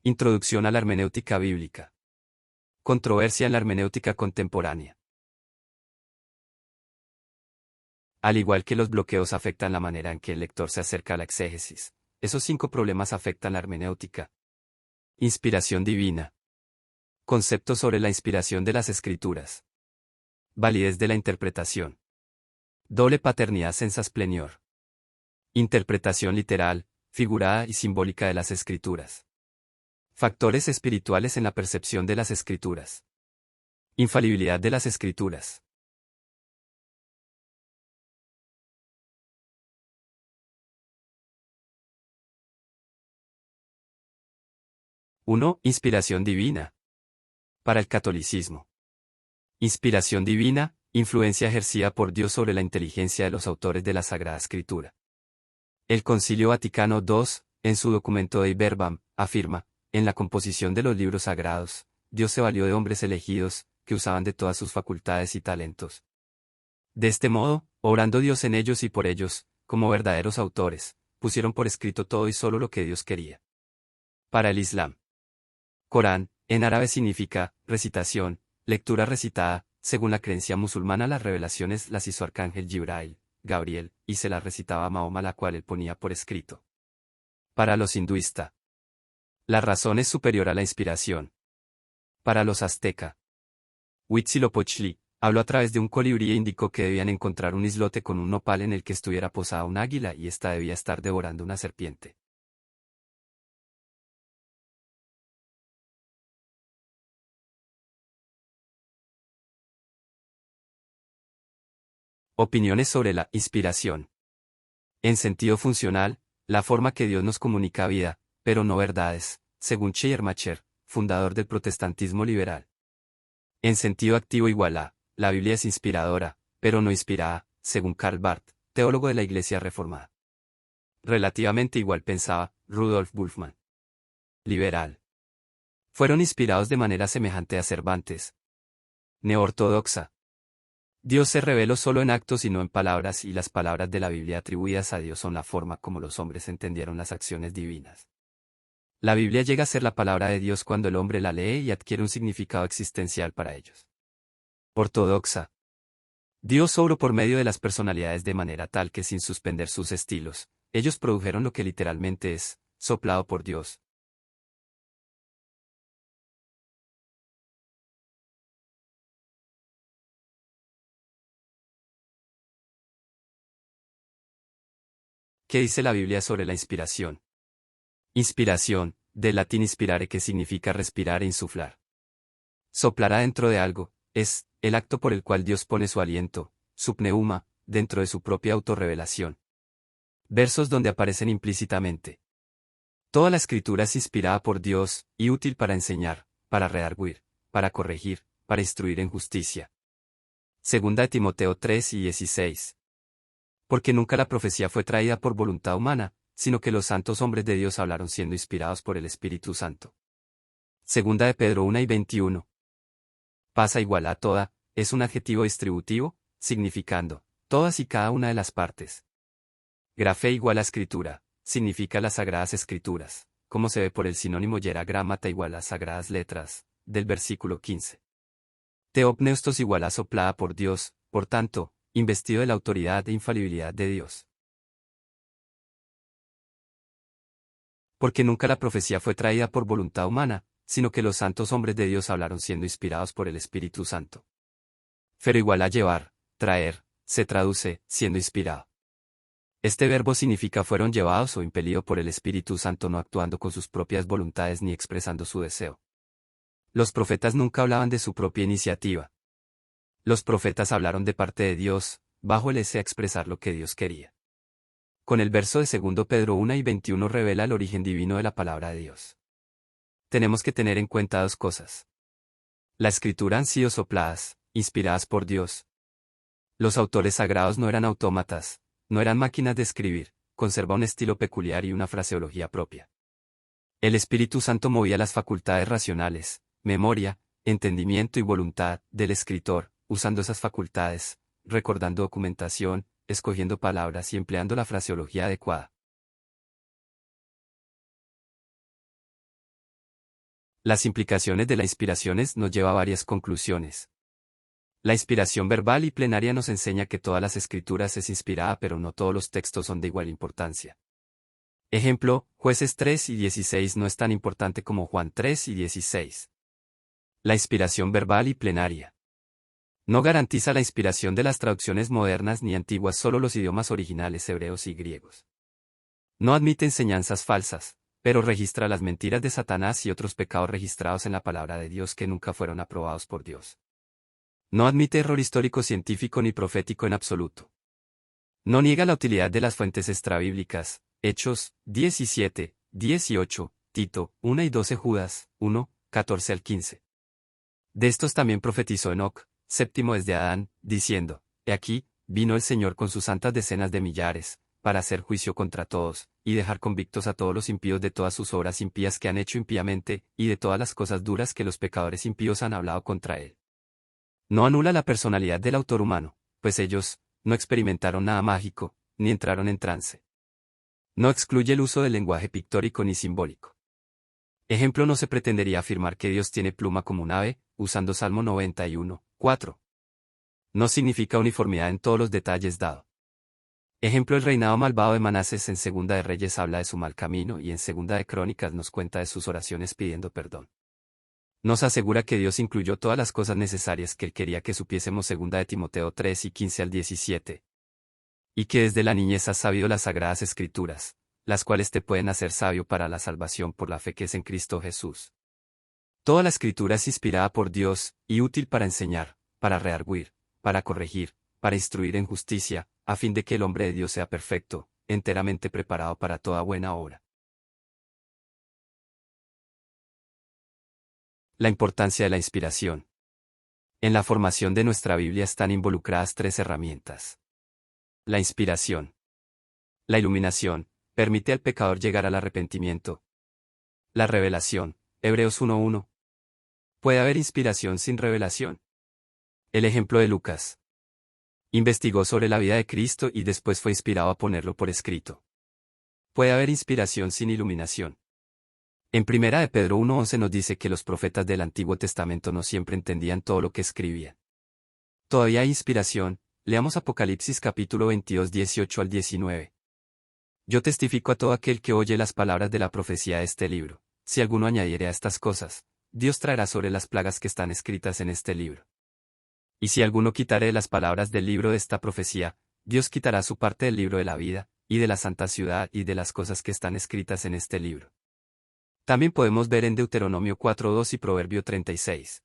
Introducción a la hermenéutica bíblica. Controversia en la hermenéutica contemporánea. Al igual que los bloqueos afectan la manera en que el lector se acerca a la exégesis, esos 5 problemas afectan la hermenéutica. Inspiración divina. Conceptos sobre la inspiración de las Escrituras. Validez de la interpretación. Doble paternidad sensas plenior. Interpretación literal, figurada y simbólica de las Escrituras. Factores espirituales en la percepción de las Escrituras. Infalibilidad de las Escrituras. Inspiración divina. Para el catolicismo. Inspiración divina, influencia ejercida por Dios sobre la inteligencia de los autores de la Sagrada Escritura. El Concilio Vaticano II, en su documento Dei Verbum, afirma: en la composición de los libros sagrados, Dios se valió de hombres elegidos, que usaban de todas sus facultades y talentos. De este modo, obrando Dios en ellos y por ellos, como verdaderos autores, pusieron por escrito todo y solo lo que Dios quería. Para el Islam. Corán, en árabe significa, recitación, lectura recitada. Según la creencia musulmana, las revelaciones las hizo Arcángel Jibrail, Gabriel, y se las recitaba a Mahoma, la cual él ponía por escrito. Para los hinduistas. La razón es superior a la inspiración. Para los azteca. Huitzilopochtli habló a través de un colibrí e indicó que debían encontrar un islote con un nopal en el que estuviera posada un águila y ésta debía estar devorando una serpiente. Opiniones sobre la inspiración. En sentido funcional, la forma que Dios nos comunica vida, pero no verdades, según Schleiermacher, fundador del protestantismo liberal. En sentido activo igual a, la Biblia es inspiradora, pero no inspirada, según Karl Barth, teólogo de la Iglesia Reformada. Relativamente igual pensaba Rudolf Bultmann. Liberal. Fueron inspirados de manera semejante a Cervantes. Neortodoxa. Dios se reveló solo en actos y no en palabras, y las palabras de la Biblia atribuidas a Dios son la forma como los hombres entendieron las acciones divinas. La Biblia llega a ser la palabra de Dios cuando el hombre la lee y adquiere un significado existencial para ellos. Ortodoxa. Dios obró por medio de las personalidades de manera tal que, sin suspender sus estilos, ellos produjeron lo que literalmente es, soplado por Dios. ¿Qué dice la Biblia sobre la inspiración? Inspiración, del latín inspirare, que significa respirar e insuflar. Soplar adentro de algo, es el acto por el cual Dios pone su aliento, su pneuma, dentro de su propia autorrevelación. Versos donde aparecen implícitamente. Toda la escritura es inspirada por Dios, y útil para enseñar, para redarguir, para corregir, para instruir en justicia. Segunda de Timoteo 3:16. Porque nunca la profecía fue traída por voluntad humana, sino que los santos hombres de Dios hablaron siendo inspirados por el Espíritu Santo. Segunda de Pedro 1:21. Pasa igual a toda, es un adjetivo distributivo, significando todas y cada una de las partes. Grafé igual a escritura, significa las sagradas escrituras, como se ve por el sinónimo gramata igual a sagradas letras, del versículo 15. Teopneustos igual a soplada por Dios, por tanto, investido de la autoridad e infalibilidad de Dios. Porque nunca la profecía fue traída por voluntad humana, sino que los santos hombres de Dios hablaron siendo inspirados por el Espíritu Santo. Pero igual a llevar, traer, se traduce, siendo inspirado. Este verbo significa fueron llevados o impelidos por el Espíritu Santo, no actuando con sus propias voluntades ni expresando su deseo. Los profetas nunca hablaban de su propia iniciativa. Los profetas hablaron de parte de Dios, bajo el deseo de expresar lo que Dios quería. Con el verso de 2 Pedro 1:21 revela el origen divino de la palabra de Dios. Tenemos que tener en cuenta 2 cosas. La escritura han sido sopladas, inspiradas por Dios. Los autores sagrados no eran autómatas, no eran máquinas de escribir, conservaban un estilo peculiar y una fraseología propia. El Espíritu Santo movía las facultades racionales, memoria, entendimiento y voluntad del escritor, usando esas facultades, recordando documentación, escogiendo palabras y empleando la fraseología adecuada. Las implicaciones de la inspiración nos lleva a varias conclusiones. La inspiración verbal y plenaria nos enseña que todas las escrituras es inspirada, pero no todos los textos son de igual importancia. Ejemplo, Jueces 3 y 16 no es tan importante como Juan 3 y 16. La inspiración verbal y plenaria no garantiza la inspiración de las traducciones modernas ni antiguas, solo los idiomas originales hebreos y griegos. No admite enseñanzas falsas, pero registra las mentiras de Satanás y otros pecados registrados en la palabra de Dios que nunca fueron aprobados por Dios. No admite error histórico, científico ni profético en absoluto. No niega la utilidad de las fuentes extrabíblicas, Hechos 17, 18, Tito 1 y 12, Judas 1, 14 al 15. De estos también profetizó Enoc, séptimo desde Adán, diciendo: He aquí, vino el Señor con sus santas decenas de millares, para hacer juicio contra todos, y dejar convictos a todos los impíos de todas sus obras impías que han hecho impíamente, y de todas las cosas duras que los pecadores impíos han hablado contra él. No anula la personalidad del autor humano, pues ellos no experimentaron nada mágico, ni entraron en trance. No excluye el uso del lenguaje pictórico ni simbólico. Ejemplo, no se pretendería afirmar que Dios tiene pluma como un ave, usando Salmo 91, 4. No significa uniformidad en todos los detalles dado. Ejemplo, el reinado malvado de Manases en Segunda de Reyes habla de su mal camino y en Segunda de Crónicas nos cuenta de sus oraciones pidiendo perdón. Nos asegura que Dios incluyó todas las cosas necesarias que él quería que supiésemos, Segunda de Timoteo 3 y 15 al 17. Y que desde la niñez has sabido las sagradas escrituras, las cuales te pueden hacer sabio para la salvación por la fe que es en Cristo Jesús. Toda la escritura es inspirada por Dios, y útil para enseñar, para redarguir, para corregir, para instruir en justicia, a fin de que el hombre de Dios sea perfecto, enteramente preparado para toda buena obra. La importancia de la inspiración. En la formación de nuestra Biblia están involucradas tres herramientas. La inspiración. La iluminación, permite al pecador llegar al arrepentimiento. La revelación, Hebreos 1:1. ¿Puede haber inspiración sin revelación? El ejemplo de Lucas. Investigó sobre la vida de Cristo y después fue inspirado a ponerlo por escrito. ¿Puede haber inspiración sin iluminación? En 1 de Pedro 1:11 nos dice que los profetas del Antiguo Testamento no siempre entendían todo lo que escribían. Todavía hay inspiración, leamos Apocalipsis capítulo 22, 18 al 19. Yo testifico a todo aquel que oye las palabras de la profecía de este libro: si alguno añadiere a estas cosas, Dios traerá sobre las plagas que están escritas en este libro. Y si alguno quitare las palabras del libro de esta profecía, Dios quitará su parte del libro de la vida, y de la santa ciudad y de las cosas que están escritas en este libro. También podemos ver en Deuteronomio 4:2 y Proverbio 36.